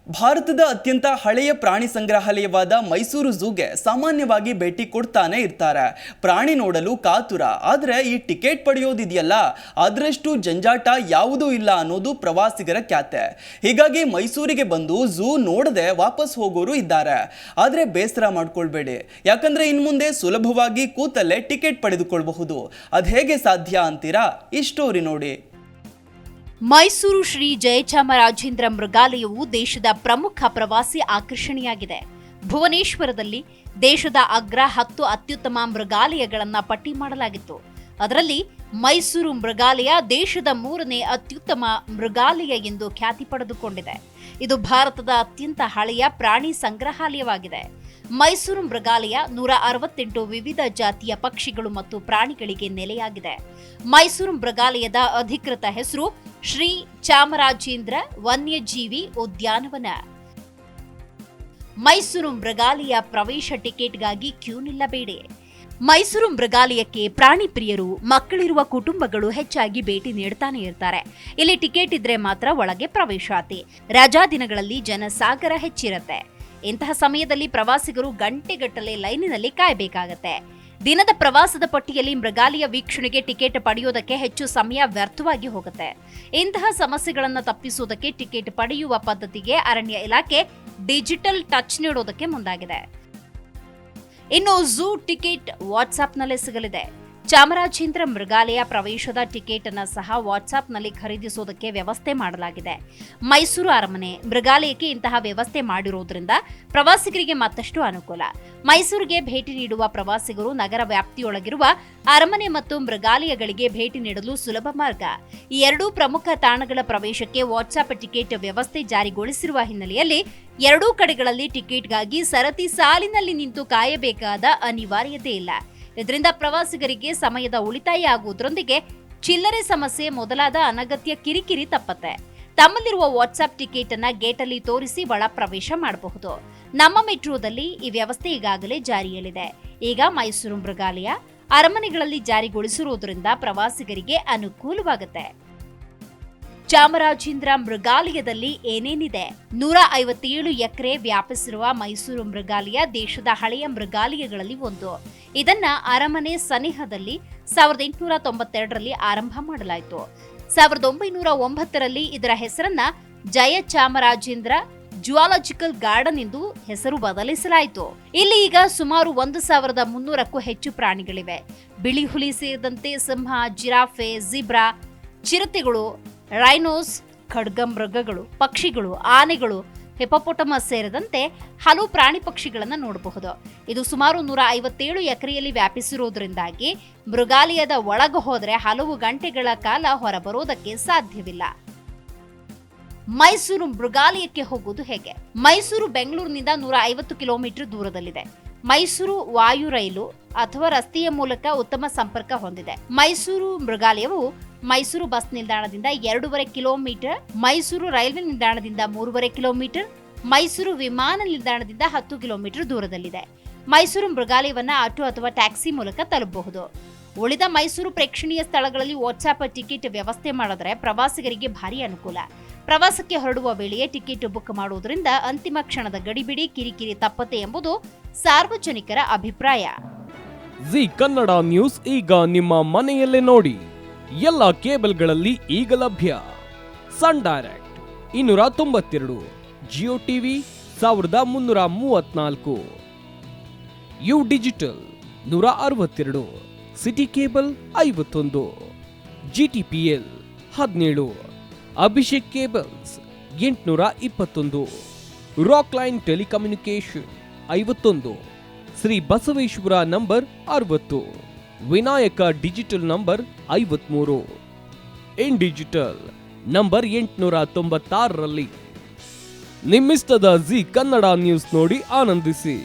ಭಾರತದ ಅತ್ಯಂತ ಹಳೆಯ ಪ್ರಾಣಿ ಸಂಗ್ರಹಾಲಯವಾದ ಮೈಸೂರು ಝೂಗೆ ಸಾಮಾನ್ಯವಾಗಿ ಭೇಟಿ ಕೊಡ್ತಾನೆ ಇರ್ತಾರೆ. ಪ್ರಾಣಿ ನೋಡಲು ಕಾತುರ, ಆದರೆ ಈ ಟಿಕೆಟ್ ಪಡೆಯೋದಿದೆಯಲ್ಲ ಅದರಷ್ಟು ಜಂಜಾಟ ಯಾವುದೂ ಇಲ್ಲ ಅನ್ನೋದು ಪ್ರವಾಸಿಗರ ಖ್ಯಾತೆ. ಹೀಗಾಗಿ ಮೈಸೂರಿಗೆ ಬಂದು ಝೂ ನೋಡದೆ ವಾಪಸ್ ಹೋಗೋರು ಇದ್ದಾರೆ. ಆದರೆ ಬೇಸರ ಮಾಡ್ಕೊಳ್ಬೇಡಿ, ಯಾಕಂದ್ರೆ ಇನ್ಮುಂದೆ ಸುಲಭವಾಗಿ ಕೂತಲ್ಲೇ ಟಿಕೆಟ್ ಪಡೆದುಕೊಳ್ಳಬಹುದು. ಅದು ಹೇಗೆ ಸಾಧ್ಯ ಅಂತೀರಾ? ಈ ಸ್ಟೋರಿ ನೋಡಿ. ಮೈಸೂರು ಶ್ರೀ ಜಯಚಾಮರಾಜೇಂದ್ರ ಮೃಗಾಲಯವು ದೇಶದ ಪ್ರಮುಖ ಪ್ರವಾಸಿ ಆಕರ್ಷಣೆಯಾಗಿದೆ. ಭುವನೇಶ್ವರದಲ್ಲಿ ದೇಶದ ಅಗ್ರ 10 ಅತ್ಯುತ್ತಮ ಮೃಗಾಲಯಗಳನ್ನು ಪಟ್ಟಿ ಮಾಡಲಾಗಿತ್ತು. ಅದರಲ್ಲಿ ಮೈಸೂರು ಮೃಗಾಲಯ ದೇಶದ 3ನೇ ಅತ್ಯುತ್ತಮ ಮೃಗಾಲಯ ಎಂದು ಖ್ಯಾತಿ ಪಡೆದುಕೊಂಡಿದೆ. ಇದು ಭಾರತದ ಅತ್ಯಂತ ಹಳೆಯ ಪ್ರಾಣಿ ಸಂಗ್ರಹಾಲಯವಾಗಿದೆ. ಮೈಸೂರು ಮೃಗಾಲಯ 168 ವಿವಿಧ ಜಾತಿಯ ಪಕ್ಷಿಗಳು ಮತ್ತು ಪ್ರಾಣಿಗಳಿಗೆ ನೆಲೆಯಾಗಿದೆ. ಮೈಸೂರು ಮೃಗಾಲಯದ ಅಧಿಕೃತ ಹೆಸರು ಶ್ರೀ ಚಾಮರಾಜೇಂದ್ರ ವನ್ಯಜೀವಿ ಉದ್ಯಾನವನ. ಮೈಸೂರು ಮೃಗಾಲಯ ಪ್ರವೇಶ ಟಿಕೆಟ್ಗಾಗಿ ಕ್ಯೂ ನಿಲ್ಲಬೇಡಿ. ಮೈಸೂರು ಮೃಗಾಲಯಕ್ಕೆ ಪ್ರಾಣಿ ಪ್ರಿಯರು, ಮಕ್ಕಳಿರುವ ಕುಟುಂಬಗಳು ಹೆಚ್ಚಾಗಿ ಭೇಟಿ ನೀಡ್ತಾನೆ ಇರ್ತಾರೆ. ಇಲ್ಲಿ ಟಿಕೆಟ್ ಇದ್ರೆ ಮಾತ್ರ ಒಳಗೆ ಪ್ರವೇಶಾತಿ. ರಜಾ ದಿನಗಳಲ್ಲಿ ಜನಸಾಗರ ಹೆಚ್ಚಿರುತ್ತೆ. ಇಂತಹ ಸಮಯದಲ್ಲಿ ಪ್ರವಾಸಿಗರು ಗಂಟೆಗಟ್ಟಲೆ ಲೈನಿನಲ್ಲಿ ಕಾಯಬೇಕಾಗತ್ತೆ. ದಿನದ ಪ್ರವಾಸದ ಪಟ್ಟಿಯಲ್ಲಿ ಮೃಗಾಲಯ ವೀಕ್ಷಣೆಗೆ ಟಿಕೆಟ್ ಪಡೆಯೋದಕ್ಕೆ ಹೆಚ್ಚು ಸಮಯ ವ್ಯರ್ಥವಾಗಿ ಹೋಗುತ್ತೆ. ಇಂತಹ ಸಮಸ್ಯೆಗಳನ್ನು ತಪ್ಪಿಸುವುದಕ್ಕೆ ಟಿಕೆಟ್ ಪಡೆಯುವ ಪದ್ಧತಿಗೆ ಅರಣ್ಯ ಇಲಾಖೆ ಡಿಜಿಟಲ್ ಟಚ್ ನೀಡೋದಕ್ಕೆ ಮುಂದಾಗಿದೆ. ಇನ್ನು ಝೂ ಟಿಕೆಟ್ ವಾಟ್ಸ್ಆಪ್ನಲ್ಲೇ ಸಿಗಲಿದೆ. ಚಾಮರಾಜೇಂದ್ರ ಮೃಗಾಲಯ ಪ್ರವೇಶದ ಟಿಕೆಟ್ ಅನ್ನು ಸಹ ವಾಟ್ಸ್ಆಪ್ನಲ್ಲಿ ಖರೀದಿಸುವುದಕ್ಕೆ ವ್ಯವಸ್ಥೆ ಮಾಡಲಾಗಿದೆ. ಮೈಸೂರು ಅರಮನೆ ಮೃಗಾಲಯಕ್ಕೆ ಇಂತಹ ವ್ಯವಸ್ಥೆ ಮಾಡಿರುವುದರಿಂದ ಪ್ರವಾಸಿಗರಿಗೆ ಮತ್ತಷ್ಟು ಅನುಕೂಲ. ಮೈಸೂರಿಗೆ ಭೇಟಿ ನೀಡುವ ಪ್ರವಾಸಿಗರು ನಗರ ವ್ಯಾಪ್ತಿಯೊಳಗಿರುವ ಅರಮನೆ ಮತ್ತು ಮೃಗಾಲಯಗಳಿಗೆ ಭೇಟಿ ನೀಡಲು ಸುಲಭ ಮಾರ್ಗ. ಈ ಎರಡೂ ಪ್ರಮುಖ ತಾಣಗಳ ಪ್ರವೇಶಕ್ಕೆ ವಾಟ್ಸ್ಆಪ್ ಟಿಕೆಟ್ ವ್ಯವಸ್ಥೆ ಜಾರಿಗೊಳಿಸಿರುವ ಹಿನ್ನೆಲೆಯಲ್ಲಿ ಎರಡೂ ಕಡೆಗಳಲ್ಲಿ ಟಿಕೆಟ್ಗಾಗಿ ಸರತಿ ಸಾಲಿನಲ್ಲಿ ನಿಂತು ಕಾಯಬೇಕಾದ ಅನಿವಾರ್ಯತೆ ಇಲ್ಲ. ಇದರಿಂದ ಪ್ರವಾಸಿಗರಿಗೆ ಸಮಯದ ಉಳಿತಾಯ ಆಗುವುದರೊಂದಿಗೆ ಚಿಲ್ಲರೆ ಸಮಸ್ಯೆ ಮೊದಲಾದ ಅನಗತ್ಯ ಕಿರಿಕಿರಿ ತಪ್ಪತ್ತೆ. ತಮ್ಮಲ್ಲಿರುವ ವಾಟ್ಸ್ಆಪ್ ಟಿಕೆಟ್ ಅನ್ನ ಗೇಟಲ್ಲಿ ತೋರಿಸಿ ಒಳ ಪ್ರವೇಶ ಮಾಡಬಹುದು. ನಮ್ಮ ಮೆಟ್ರೋದಲ್ಲಿ ಈ ವ್ಯವಸ್ಥೆ ಈಗಾಗಲೇ ಜಾರಿಯಲ್ಲಿದೆ. ಈಗ ಮೈಸೂರು ಮೃಗಾಲಯ, ಅರಮನೆಗಳಲ್ಲಿ ಜಾರಿಗೊಳಿಸಿರುವುದರಿಂದ ಪ್ರವಾಸಿಗರಿಗೆ ಅನುಕೂಲವಾಗುತ್ತೆ. ಚಾಮರಾಜೇಂದ್ರ ಮೃಗಾಲಯದಲ್ಲಿ ಏನೇನಿದೆ? 157 ಎಕರೆ ವ್ಯಾಪಿಸಿರುವ ಮೈಸೂರು ಮೃಗಾಲಯ ದೇಶದ ಹಳೆಯ ಮೃಗಾಲಯಗಳಲ್ಲಿ ಒಂದು. ಇದನ್ನ ಅರಮನೆ ಸನಿಹದಲ್ಲಿ 1892ರಲ್ಲಿ ಆರಂಭ ಮಾಡಲಾಯಿತು. 1909ರಲ್ಲಿ ಇದರ ಹೆಸರನ್ನ ಜಯಚಾಮರಾಜೇಂದ್ರ ಜುವಾಲಜಿಕಲ್ ಗಾರ್ಡನ್ ಎಂದು ಹೆಸರು ಬದಲಿಸಲಾಯಿತು. ಇಲ್ಲಿ ಈಗ ಸುಮಾರು 1300ಕ್ಕೂ ಹೆಚ್ಚು ಪ್ರಾಣಿಗಳಿವೆ. ಬಿಳಿ ಹುಲಿ ಸೇರಿದಂತೆ ಸಿಂಹ, ಜಿರಾಫೆ, ಜಿಬ್ರಾ, ಚಿರತೆಗಳು, ರೈನೋಸ್, ಖಡ್ಗಮೃಗಗಳು, ಪಕ್ಷಿಗಳು, ಆನೆಗಳು, ಹಿಪೋಪೊಟಮಸ್ ಸೇರಿದಂತೆ ಹಲವು ಪ್ರಾಣಿ ಪಕ್ಷಿಗಳನ್ನು ನೋಡಬಹುದು. ಇದು ಸುಮಾರು 157 ಎಕರೆಯಲ್ಲಿ ವ್ಯಾಪಿಸಿರುವುದರಿಂದಾಗಿ ಮೃಗಾಲಯದ ಒಳಗೆ ಹೋದರೆ ಹಲವು ಗಂಟೆಗಳ ಕಾಲ ಹೊರಬರೋದಕ್ಕೆ ಸಾಧ್ಯವಿಲ್ಲ. ಮೈಸೂರು ಮೃಗಾಲಯಕ್ಕೆ ಹೋಗುವುದು ಹೇಗೆ? ಮೈಸೂರು ಬೆಂಗಳೂರಿನಿಂದ 150 ಕಿಲೋಮೀಟರ್ ದೂರದಲ್ಲಿದೆ. ಮೈಸೂರು ವಾಯು ರೈಲು ಅಥವಾ ರಸ್ತೆಯ ಮೂಲಕ ಉತ್ತಮ ಸಂಪರ್ಕ ಹೊಂದಿದೆ. ಮೈಸೂರು ಮೃಗಾಲಯವು ಮೈಸೂರು ಬಸ್ ನಿಲ್ದಾಣದಿಂದ 2.5 ಕಿಲೋಮೀಟರ್, ಮೈಸೂರು ರೈಲ್ವೆ ನಿಲ್ದಾಣದಿಂದ 3.5 ಕಿಲೋಮೀಟರ್, ಮೈಸೂರು ವಿಮಾನ ನಿಲ್ದಾಣದಿಂದ 10 ಕಿಲೋಮೀಟರ್ ದೂರದಲ್ಲಿದೆ. ಮೈಸೂರು ಮೃಗಾಲಯವನ್ನ ಆಟೋ ಅಥವಾ ಟ್ಯಾಕ್ಸಿ ಮೂಲಕ ತಲುಪಬಹುದು. ಉಳಿದ ಮೈಸೂರು ಪ್ರೇಕ್ಷಣೀಯ ಸ್ಥಳಗಳಲ್ಲಿ ವಾಟ್ಸ್ಆಪ್ ಟಿಕೆಟ್ ವ್ಯವಸ್ಥೆ ಮಾಡಿದ್ರೆ ಪ್ರವಾಸಿಗರಿಗೆ ಭಾರಿ ಅನುಕೂಲ. ಪ್ರವಾಸಕ್ಕೆ ಹೊರಡುವ ವೇಳೆಯೇ ಟಿಕೆಟ್ ಬುಕ್ ಮಾಡುವುದರಿಂದ ಅಂತಿಮ ಕ್ಷಣದ ಗಡಿಬಿಡಿ, ಕಿರಿಕಿರಿ ತಪ್ಪತ್ತೆ ಎಂಬುದು ಸಾರ್ವಜನಿಕರ ಅಭಿಪ್ರಾಯ. ಜಿ ಕನ್ನಡ ನ್ಯೂಸ್ ಈಗ ನಿಮ್ಮ ಮನೆಯಲ್ಲೇ ನೋಡಿ. ಎಲ್ಲ ಕೇಬಲ್ಗಳಲ್ಲಿ ಈಗ ಲಭ್ಯ. Sun Direct 292, Jio TV 1334, U digital 162, City Cable 51, GTPL 17, Abhishek cables 821, Rockline telecommunication 51, Shri Basaveshwara number 60, Vinayaka digital number 53, In Digital number 896ರಲ್ಲಿ. ನಿಮ್ಮಿಸ್ತದ ಜಿ ಕನ್ನಡ ನ್ಯೂಸ್ ನೋಡಿ ಆನಂದಿಸಿ.